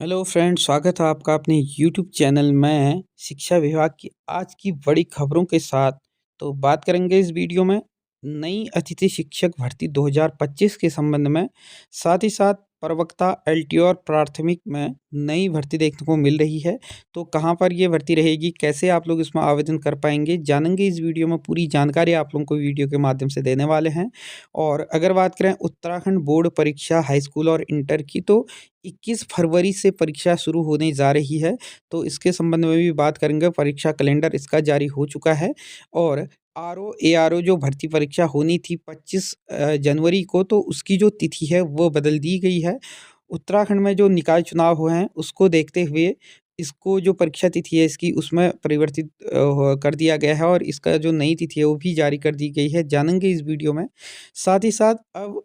Hello friends, स्वागत है आपका अपने यूट्यूब चैनल में शिक्षा विभाग की आज की बड़ी खबरों के साथ। तो बात करेंगे इस वीडियो में नई अतिथि शिक्षक भर्ती 2025 के संबंध में। साथ ही साथ प्रवक्ता एलटीओ और प्राथमिक में नई भर्ती देखने को मिल रही है। तो कहां पर ये भर्ती रहेगी, कैसे आप लोग इसमें आवेदन कर पाएंगे, जानेंगे इस वीडियो में। पूरी जानकारी आप लोगों को वीडियो के माध्यम से देने वाले हैं। और अगर बात करें उत्तराखंड बोर्ड परीक्षा हाई स्कूल और इंटर की, तो 21 फरवरी से परीक्षा शुरू होने जा रही है। तो इसके संबंध में भी बात करेंगे। परीक्षा कैलेंडर इसका जारी हो चुका है। और आरओ एआरओ जो भर्ती परीक्षा होनी थी 25 जनवरी को, तो उसकी जो तिथि है वो बदल दी गई है। उत्तराखंड में जो निकाय चुनाव हुए हैं उसको देखते हुए इसको जो परीक्षा तिथि है इसकी उसमें परिवर्तित कर दिया गया है। और इसका जो नई तिथि है वो भी जारी कर दी गई है, जानेंगे इस वीडियो में। साथ ही साथ अब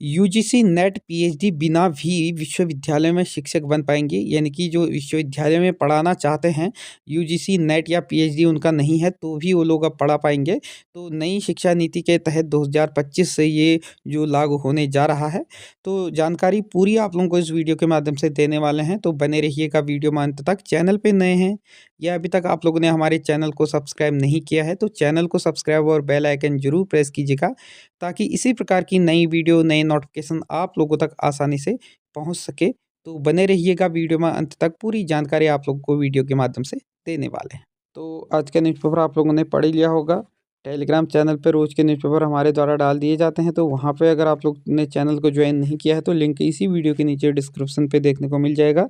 यूजीसी नेट पीएचडी बिना भी विश्वविद्यालय में शिक्षक बन पाएंगे, यानी कि जो विश्वविद्यालय में पढ़ाना चाहते हैं, यूजीसी नेट या पीएचडी उनका नहीं है, तो भी वो लोग अब पढ़ा पाएंगे। तो नई शिक्षा नीति के तहत 2025 से ये जो लागू होने जा रहा है। तो जानकारी पूरी आप लोगों को इस वीडियो के माध्यम से देने वाले हैं, तो बने रहिएगा वीडियो में अंत तक। चैनल पे नए हैं या अभी तक आप लोगों ने हमारे चैनल को सब्सक्राइब नहीं किया है, तो चैनल को सब्सक्राइब और बेल आइकन जरूर प्रेस कीजिएगा, ताकि इसी प्रकार की नई वीडियो, नए नोटिफिकेशन आप लोगों तक आसानी से पहुंच सके। तो बने रहिएगा वीडियो में अंत तक, पूरी जानकारी आप लोगों को वीडियो के माध्यम से देने वाले हैं। तो आज का न्यूज़पेपर आप लोगों ने पढ़ ही लिया होगा। टेलीग्राम चैनल पे रोज़ के न्यूज़पेपर हमारे द्वारा डाल दिए जाते हैं, तो वहाँ पे अगर आप लोग ने चैनल को ज्वाइन नहीं किया है तो लिंक इसी वीडियो के नीचे डिस्क्रिप्शन पे देखने को मिल जाएगा।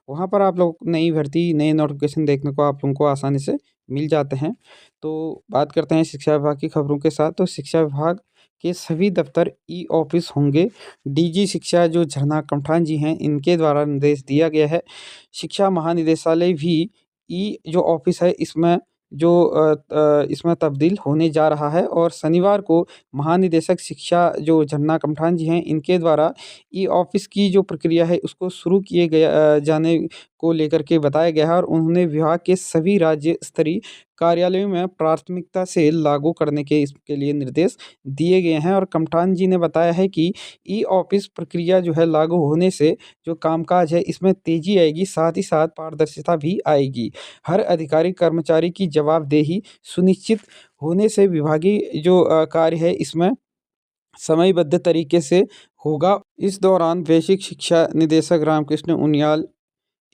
वहाँ पर आप लोग नई भर्ती, नए नोटिफिकेशन देखने को आप लोगों को आसानी से मिल जाते हैं। तो बात करते हैं शिक्षा विभाग की खबरों के साथ। तो शिक्षा विभाग के सभी दफ्तर ई ऑफिस होंगे। डीजी शिक्षा जो झरना कमठान जी हैं, इनके द्वारा निर्देश दिया गया है। शिक्षा महानिदेशालय भी ई जो ऑफिस है इसमें जो इसमें तब्दील होने जा रहा है। और शनिवार को महानिदेशक शिक्षा जो झरना कमठान जी हैं, इनके द्वारा ई ऑफिस की जो प्रक्रिया है उसको शुरू किए जाने को लेकर के बताया गया है। और उन्होंने विभाग के सभी राज्य स्तरीय कार्यालयों में प्राथमिकता से लागू करने के इसके लिए निर्देश दिए गए हैं। और कमठान जी ने बताया है कि ई ऑफिस प्रक्रिया जो है लागू होने से जो कामकाज है इसमें तेजी आएगी, साथ ही साथ पारदर्शिता भी आएगी। हर अधिकारी कर्मचारी की जवाबदेही सुनिश्चित होने से विभागीय जो कार्य है इसमें समयबद्ध तरीके से होगा। इस दौरान बेसिक शिक्षा निदेशक रामकृष्ण उनियाल,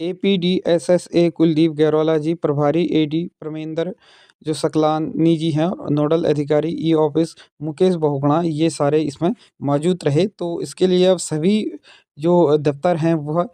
एपीडीएसएसए कुलदीप गैरोला जी, प्रभारी एडी परमेंद्र जो सकलानी जी हैं, और नोडल अधिकारी ई ऑफिस मुकेश बहुगुणा, ये सारे इसमें मौजूद रहे। तो इसके लिए अब सभी जो दफ्तर हैं वह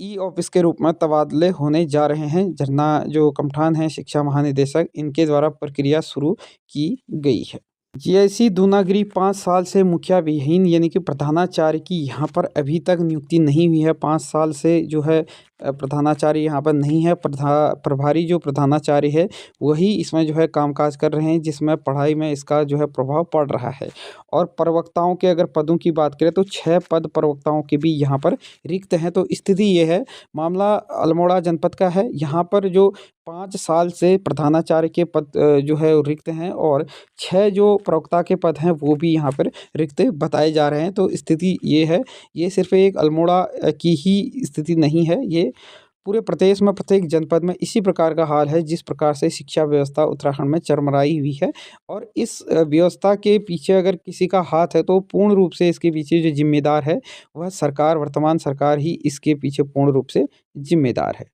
ई ऑफिस के रूप में तबादले होने जा रहे हैं। झरना जो कमठान हैं शिक्षा महानिदेशक, इनके द्वारा प्रक्रिया शुरू की गई है। जीआईसी दूनागिरी 5 साल से मुखिया विहीन, यानी कि प्रधानाचार्य की यहाँ पर अभी तक नियुक्ति नहीं हुई है। 5 साल से जो है प्रधानाचार्य यहाँ पर नहीं है। प्रभारी जो प्रधानाचार्य है वही इसमें जो है कामकाज कर रहे हैं, जिसमें पढ़ाई में इसका जो है प्रभाव पड़ रहा है। और प्रवक्ताओं के अगर पदों की बात करें तो 6 पद प्रवक्ताओं के भी यहाँ पर रिक्त हैं। तो स्थिति ये है, मामला अल्मोड़ा जनपद का है। यहाँ पर जो 5 साल से प्रधानाचार्य के पद जो है रिक्त हैं, और 6 जो प्रवक्ता के पद हैं वो भी यहाँ पर रिक्त बताए जा रहे हैं। तो स्थिति ये है, ये सिर्फ एक अल्मोड़ा की ही स्थिति नहीं है, ये पूरे प्रदेश में प्रत्येक जनपद में इसी प्रकार का हाल है, जिस प्रकार से शिक्षा व्यवस्था उत्तराखंड में चरमराई हुई है। और इस व्यवस्था के पीछे अगर किसी का हाथ है तो पूर्ण रूप से इसके पीछे जो जिम्मेदार है वह सरकार, वर्तमान सरकार ही इसके पीछे पूर्ण रूप से जिम्मेदार है।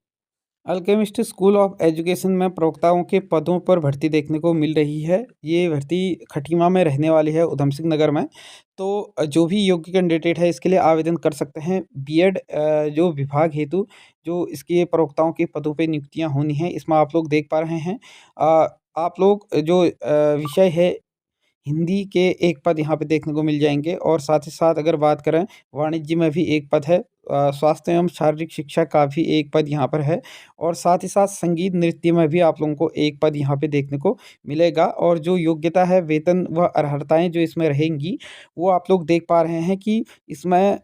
अल्केमिस्ट स्कूल ऑफ एजुकेशन में प्रवक्ताओं के पदों पर भर्ती देखने को मिल रही है। ये भर्ती खटीमा में रहने वाली है, उधम सिंह नगर में। तो जो भी योग्य कैंडिडेट है इसके लिए आवेदन कर सकते हैं। बीएड जो विभाग हेतु जो इसके प्रवक्ताओं के पदों पे नियुक्तियां होनी हैं, इसमें आप लोग देख पा रहे हैं। आप लोग जो विषय है हिंदी के एक पद यहाँ पे देखने को मिल जाएंगे। और साथ ही साथ अगर बात करें वाणिज्य में भी एक पद है। स्वास्थ्य एवं शारीरिक शिक्षा का भी एक पद यहाँ पर है। और साथ ही साथ संगीत नृत्य में भी आप लोगों को एक पद यहाँ पे देखने को मिलेगा। और जो योग्यता है, वेतन व अर्हताएं जो इसमें रहेंगी वो आप लोग देख पा रहे हैं कि इसमें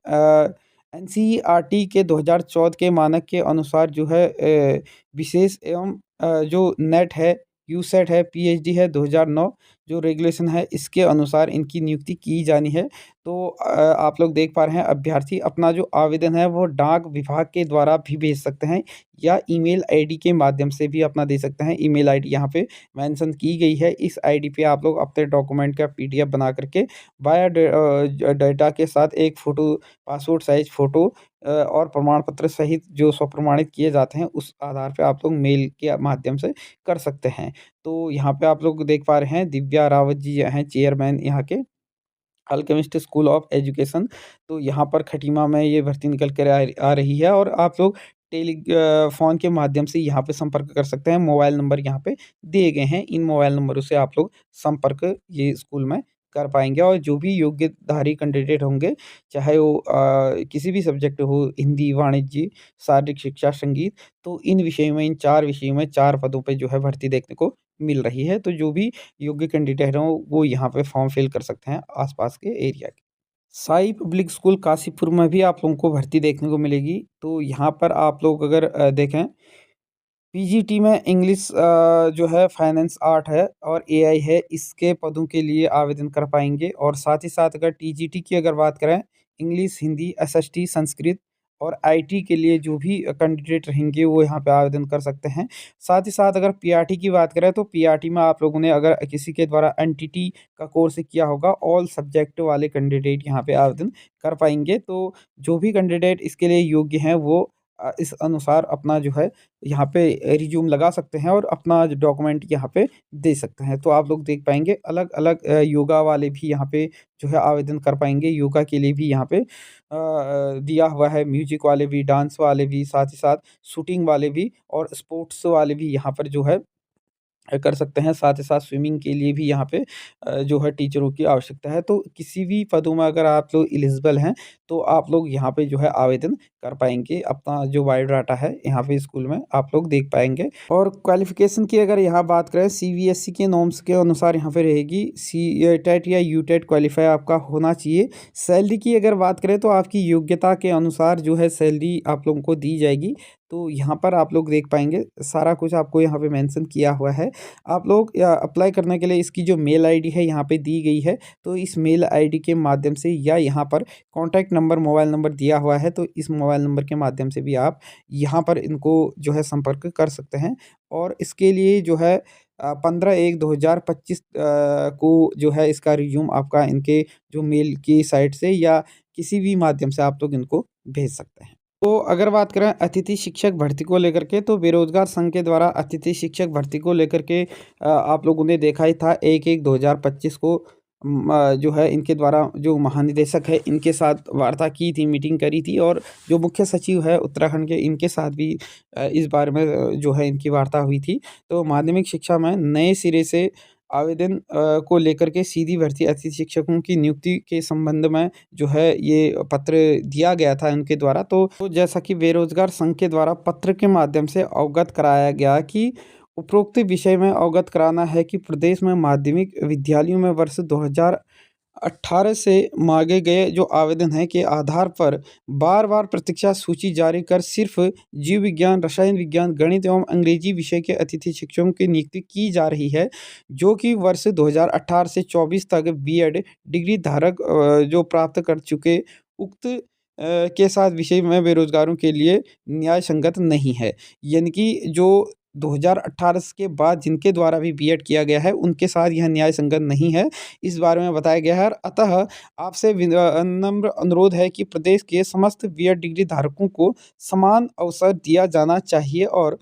एनसीईआरटी के 2014 के मानक के अनुसार जो है विशेष एवं जो नेट है, यूसेट है, पीएचडी है 2009, जो रेगुलेशन है इसके अनुसार इनकी नियुक्ति की जानी है। तो आप लोग देख पा रहे हैं अभ्यर्थी अपना जो आवेदन है वो डाक विभाग के द्वारा भी भेज सकते हैं या ईमेल आईडी के माध्यम से भी अपना दे सकते हैं। ईमेल आईडी यहाँ पे मेंशन की गई है। इस आईडी पे आप लोग अपने डॉक्यूमेंट का पीडीएफ बना करके वाया डाटा के साथ एक फ़ोटो, पासपोर्ट साइज़ फ़ोटो और प्रमाण पत्र सहित जो स्वप्रमाणित किए जाते हैं उस आधार पे आप लोग मेल के माध्यम से कर सकते हैं। तो यहाँ पे आप लोग देख पा रहे हैं दिव्या रावत जी हैं चेयरमैन यहाँ के अल्केमिस्ट स्कूल ऑफ एजुकेशन। तो यहाँ पर खटीमा में ये भर्ती निकल कर आ रही है और आप लोग फ़ोन के माध्यम से यहाँ पे संपर्क कर सकते हैं। मोबाइल नंबर यहाँ पे दिए गए हैं। इन मोबाइल नंबरों से आप लोग संपर्क ये स्कूल में कर पाएँगे और जो भी योग्यधारी कैंडिडेट होंगे, चाहे वो किसी भी सब्जेक्ट हो, हिंदी, वाणिज्य, शारीरिक शिक्षा, संगीत, तो इन विषयों में, इन 4 विषयों में 4 पदों पे जो है भर्ती देखने को मिल रही है। तो जो भी योग्य कैंडिडेट हों, वो यहाँ पे फॉर्म फिल कर सकते हैं आस-पास के एरिया के। साई पब्लिक स्कूल काशीपुर में भी आप लोगों को भर्ती देखने को मिलेगी। तो यहाँ पर आप लोग अगर देखें पीजीटी में इंग्लिश जो है फाइनेंस आर्ट है और एआई है, इसके पदों के लिए आवेदन कर पाएँगे और साथ ही साथ अगर टीजीटी की अगर बात करें, इंग्लिश, हिंदी, एसएसटी, संस्कृत और आईटी के लिए जो भी कैंडिडेट रहेंगे वो यहाँ पे आवेदन कर सकते हैं। साथ ही साथ अगर पीआरटी की बात करें तो पीआरटी में आप लोगों ने अगर किसी के द्वारा एनटीटी का कोर्स किया होगा, ऑल सब्जेक्ट वाले कैंडिडेट यहाँ पे आवेदन कर पाएँगे। तो जो भी कैंडिडेट इसके लिए योग्य हैं वो इस अनुसार अपना जो है यहाँ पे रिज़्यूम लगा सकते हैं और अपना जो डॉक्यूमेंट यहाँ पे दे सकते हैं। तो आप लोग देख पाएँगे अलग-अलग योगा वाले भी यहाँ पे जो है आवेदन कर पाएँगे। योगा के लिए भी यहाँ पे दिया हुआ है, म्यूज़िक वाले भी, डांस वाले भी, साथ ही साथ शूटिंग वाले भी और स्पोर्ट्स वाले भी यहाँ पर जो है कर सकते हैं। साथ ही साथ स्विमिंग के लिए भी यहाँ पे जो है टीचरों की आवश्यकता है। तो किसी भी पदों में अगर आप लोग एलिजिबल हैं, तो आप लोग यहाँ पे जो है आवेदन कर पाएँगे। अपना जो बायोडाटा है यहाँ पे स्कूल में आप लोग देख पाएँगे। और क्वालिफ़िकेशन की अगर यहाँ बात करें सीबीएसई के नॉर्म्स के अनुसार यहाँ पे रहेगी। टेट या यूटेट क्वालीफाई आपका होना चाहिए। सैलरी की अगर बात करें तो आपकी योग्यता के अनुसार जो है सैलरी आप लोगों को दी जाएगी। तो यहाँ पर आप लोग देख पाएँगे सारा कुछ आपको यहाँ पे मेंशन किया हुआ है। आप लोग अप्लाई करने के लिए इसकी जो मेल आईडी है यहाँ पे दी गई है। तो इस मेल आईडी के माध्यम से या यहाँ पर कॉन्टैक्ट नंबर, मोबाइल नंबर दिया हुआ है, तो इस मोबाइल नंबर के माध्यम से भी आप यहाँ पर इनको जो है संपर्क कर सकते हैं। और इसके लिए जो है 15/1/2025 को जो है इसका रिज़्यूम आपका इनके जो मेल की साइट से या किसी भी माध्यम से आप लोग इनको भेज सकते हैं। तो अगर बात करें अतिथि शिक्षक भर्ती को लेकर के, तो बेरोज़गार संघ के द्वारा अतिथि शिक्षक भर्ती को लेकर के आप लोगों ने देखा ही था 1/1/2025 को जो है इनके द्वारा जो महानिदेशक है इनके साथ वार्ता की थी, मीटिंग करी थी और जो मुख्य सचिव है उत्तराखंड के इनके साथ भी इस बारे में जो है इनकी वार्ता हुई थी। तो माध्यमिक शिक्षा में नए सिरे से आवेदन को लेकर के सीधी भर्ती अतिथि शिक्षकों की नियुक्ति के संबंध में जो है ये पत्र दिया गया था इनके द्वारा। तो जैसा कि बेरोज़गार संघ के द्वारा पत्र के माध्यम से अवगत कराया गया कि उपरोक्त विषय में अवगत कराना है कि प्रदेश में माध्यमिक विद्यालयों में वर्ष 2018 से मांगे गए जो आवेदन हैं के आधार पर बार-बार प्रतीक्षा सूची जारी कर सिर्फ जीव विज्ञान, रसायन विज्ञान, गणित एवं अंग्रेजी विषय के अतिथि शिक्षकों की नियुक्ति की जा रही है, जो कि वर्ष 2018 से 24 तक बीएड डिग्री धारक जो प्राप्त कर चुके उक्त के साथ विषय में बेरोज़गारों के लिए न्याय संगत नहीं है। यानी कि जो 2018 के बाद जिनके द्वारा भी बीएड किया गया है, उनके साथ यह न्याय संगत नहीं है, इस बारे में बताया गया है। और अतः आपसे नम्र अनुरोध है कि प्रदेश के समस्त बीएड डिग्री धारकों को समान अवसर दिया जाना चाहिए और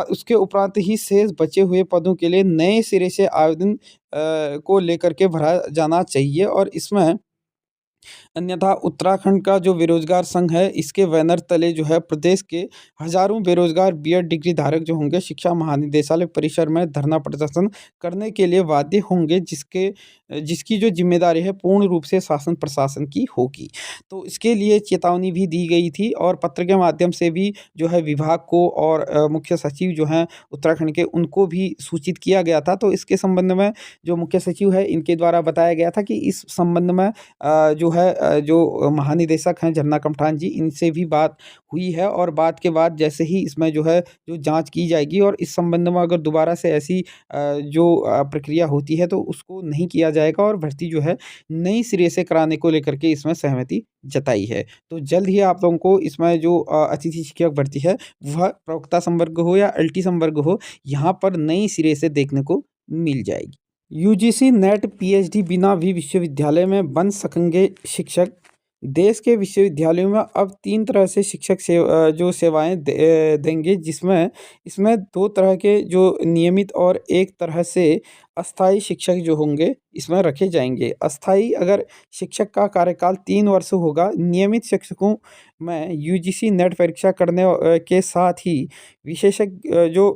उसके उपरांत ही शेष बचे हुए पदों के लिए नए सिरे से आवेदन को लेकर के भरा जाना चाहिए। और इसमें अन्यथा उत्तराखंड का जो बेरोजगार संघ है इसके बैनर तले जो है प्रदेश के हजारों बेरोजगार बीएड डिग्री धारक जो होंगे शिक्षा महानिदेशालय परिसर में धरना प्रदर्शन करने के लिए बाध्य होंगे, जिसकी जो जिम्मेदारी है पूर्ण रूप से शासन प्रशासन की होगी। तो इसके लिए चेतावनी भी दी गई थी और पत्र के माध्यम से भी जो है विभाग को और मुख्य सचिव जो हैं उत्तराखंड के उनको भी सूचित किया गया था। तो इसके संबंध में जो मुख्य सचिव है इनके द्वारा बताया गया था कि इस संबंध में जो है जो महानिदेशक हैं झरना कमठान जी, इनसे भी बात हुई है और बात के बाद जैसे ही इसमें जो है जो जाँच की जाएगी और इस संबंध में अगर दोबारा से ऐसी प्रक्रिया होती है तो उसको नहीं किया जाएगा और भर्ती जो है नई सिरे से कराने को लेकर के इसमें सहमति जताई है। तो जल्द ही आप लोगों को इसमें जो अतिथि शिक्षक भर्ती है वह प्रवक्ता संवर्ग हो या एलटी संवर्ग हो, यहाँ पर नई सिरे से देखने को मिल जाएगी। यूजीसी नेट पीएचडी बिना भी विश्वविद्यालय में बन सकेंगे शिक्षक। देश के विश्वविद्यालयों में अब 3 तरह से शिक्षक जो सेवाएँ देंगे, जिसमें इसमें 2 तरह के जो नियमित और एक तरह से अस्थायी शिक्षक जो होंगे इसमें रखे जाएँगे। अस्थायी अगर शिक्षक का कार्यकाल 3 वर्ष होगा, नियमित शिक्षकों में यूजीसी नेट परीक्षा करने के साथ ही विशेषज्ञ जो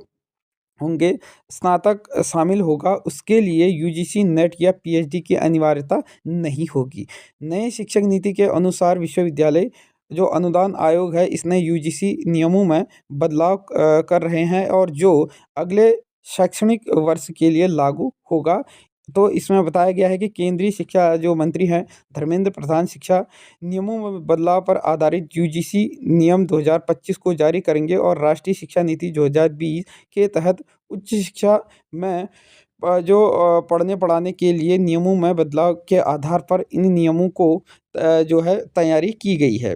होंगे, स्नातक शामिल होगा, उसके लिए यूजीसी नेट या पीएचडी की अनिवार्यता नहीं होगी। नए शिक्षक नीति के अनुसार विश्वविद्यालय जो अनुदान आयोग है, इसने यूजीसी नियमों में बदलाव कर रहे हैं और जो अगले शैक्षणिक वर्ष के लिए लागू होगा। तो इसमें बताया गया है कि केंद्रीय शिक्षा जो मंत्री हैं धर्मेंद्र प्रधान शिक्षा नियमों में बदलाव पर आधारित यूजीसी नियम 2025 को जारी करेंगे और राष्ट्रीय शिक्षा नीति 2020 के तहत उच्च शिक्षा में पढ़ने पढ़ाने के लिए नियमों में बदलाव के आधार पर इन नियमों को जो है तैयारी की गई है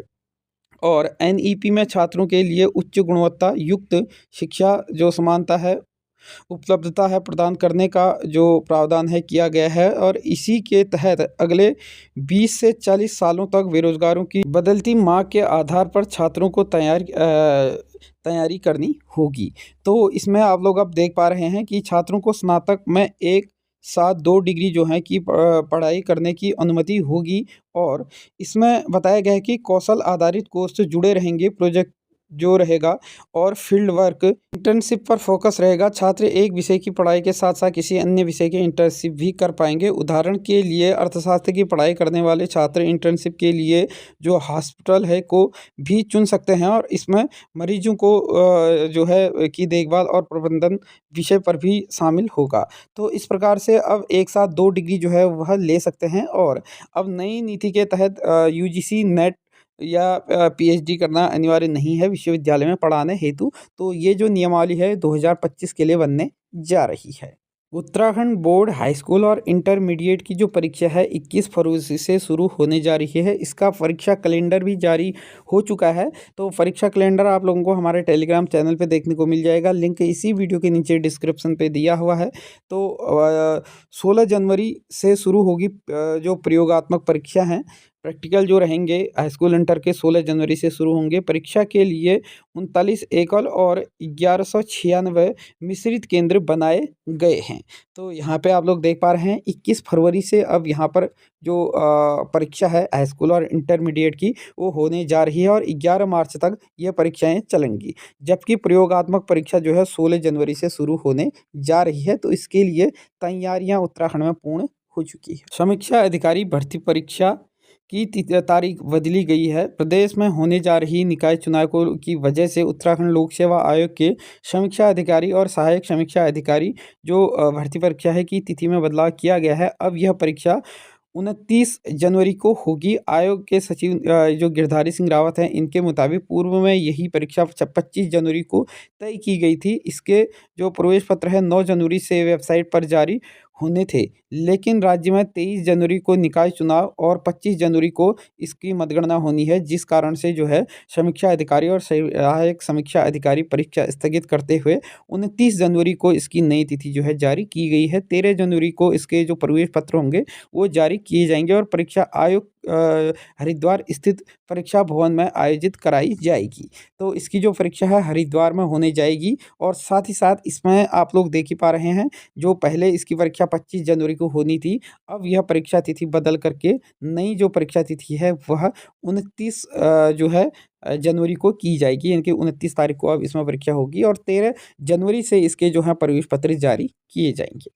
और एनईपी में छात्रों के लिए उच्च गुणवत्ता युक्त शिक्षा जो समानता है उपलब्धता है प्रदान करने का जो प्रावधान है किया गया है और इसी के तहत अगले 20 से 40 सालों तक बेरोजगारों की बदलती मांग के आधार पर छात्रों को तैयारी करनी होगी। तो इसमें आप लोग अब देख पा रहे हैं कि छात्रों को स्नातक में एक साथ 2 डिग्री जो है कि पढ़ाई करने की अनुमति होगी और इसमें बताया गया है कि कौशल आधारित कोर्स से जुड़े रहेंगे, प्रोजेक्ट जो रहेगा और फील्ड वर्क इंटर्नशिप पर फोकस रहेगा। छात्र एक विषय की पढ़ाई के साथ साथ किसी अन्य विषय के इंटर्नशिप भी कर पाएंगे। उदाहरण के लिए अर्थशास्त्र की पढ़ाई करने वाले छात्र इंटर्नशिप के लिए जो हॉस्पिटल है को भी चुन सकते हैं और इसमें मरीजों को जो है की देखभाल और प्रबंधन विषय पर भी शामिल होगा। तो इस प्रकार से अब एक साथ 2 डिग्री जो है वह ले सकते हैं और अब नई नीति के तहत यूजीसी नेट या पीएचडी करना अनिवार्य नहीं है विश्वविद्यालय में पढ़ाने हेतु। तो ये जो नियमावली है 2025 के लिए बनने जा रही है। उत्तराखंड बोर्ड हाई स्कूल और इंटरमीडिएट की जो परीक्षा है 21 फरवरी से शुरू होने जा रही है। इसका परीक्षा कैलेंडर भी जारी हो चुका है। तो परीक्षा कैलेंडर आप लोगों को हमारे टेलीग्राम चैनल पे देखने को मिल जाएगा। लिंक इसी वीडियो के नीचे डिस्क्रिप्शन पे दिया हुआ है। तो 16 जनवरी से शुरू होगी जो प्रयोगात्मक परीक्षा हैं। प्रैक्टिकल जो रहेंगे हाई स्कूल इंटर के 16 जनवरी से शुरू होंगे। परीक्षा के लिए 39 एकल और 1196 मिश्रित केंद्र बनाए गए हैं। तो यहाँ पे आप लोग देख पा रहे हैं 21 फरवरी से अब यहाँ पर जो परीक्षा है हाई स्कूल और इंटरमीडिएट की वो होने जा रही है और 11 मार्च तक ये परीक्षाएं चलेंगी। जबकि प्रयोगात्मक परीक्षा जो है 16 जनवरी से शुरू होने जा रही है। तो इसके लिए तैयारियां उत्तराखंड में पूर्ण हो चुकी है। समीक्षा अधिकारी भर्ती परीक्षा की तारीख बदली गई है। प्रदेश में होने जा रही निकाय चुनाव की वजह से उत्तराखंड लोक सेवा आयोग के समीक्षा अधिकारी और सहायक समीक्षा अधिकारी जो भर्ती परीक्षा है की तिथि में बदलाव किया गया है। अब यह परीक्षा 29 जनवरी को होगी। आयोग के सचिव जो गिरधारी सिंह रावत हैं इनके मुताबिक पूर्व में यही परीक्षा 25 जनवरी को तय की गई थी। इसके जो प्रवेश पत्र है 9 जनवरी से वेबसाइट पर जारी होने थे, लेकिन राज्य में 23 जनवरी को निकाय चुनाव और 25 जनवरी को इसकी मतगणना होनी है, जिस कारण से जो है समीक्षा अधिकारी और सहायक समीक्षा अधिकारी परीक्षा स्थगित करते हुए 29 जनवरी को इसकी नई तिथि जो है जारी की गई है। 13 जनवरी को इसके जो प्रवेश पत्र होंगे वो जारी किए जाएंगे और परीक्षा आयोग हरिद्वार स्थित परीक्षा भवन में आयोजित कराई जाएगी। तो इसकी जो परीक्षा है हरिद्वार में होने जाएगी और साथ ही साथ इसमें आप लोग देख ही पा रहे हैं जो पहले इसकी परीक्षा 25 जनवरी को होनी थी, अब यह परीक्षा तिथि बदल करके नई जो परीक्षा तिथि है वह 29 जो है जनवरी को की जाएगी। यानी कि 29 तारीख को अब इसमें परीक्षा होगी और 13 जनवरी से इसके जो है प्रवेश पत्र जारी किए जाएंगे।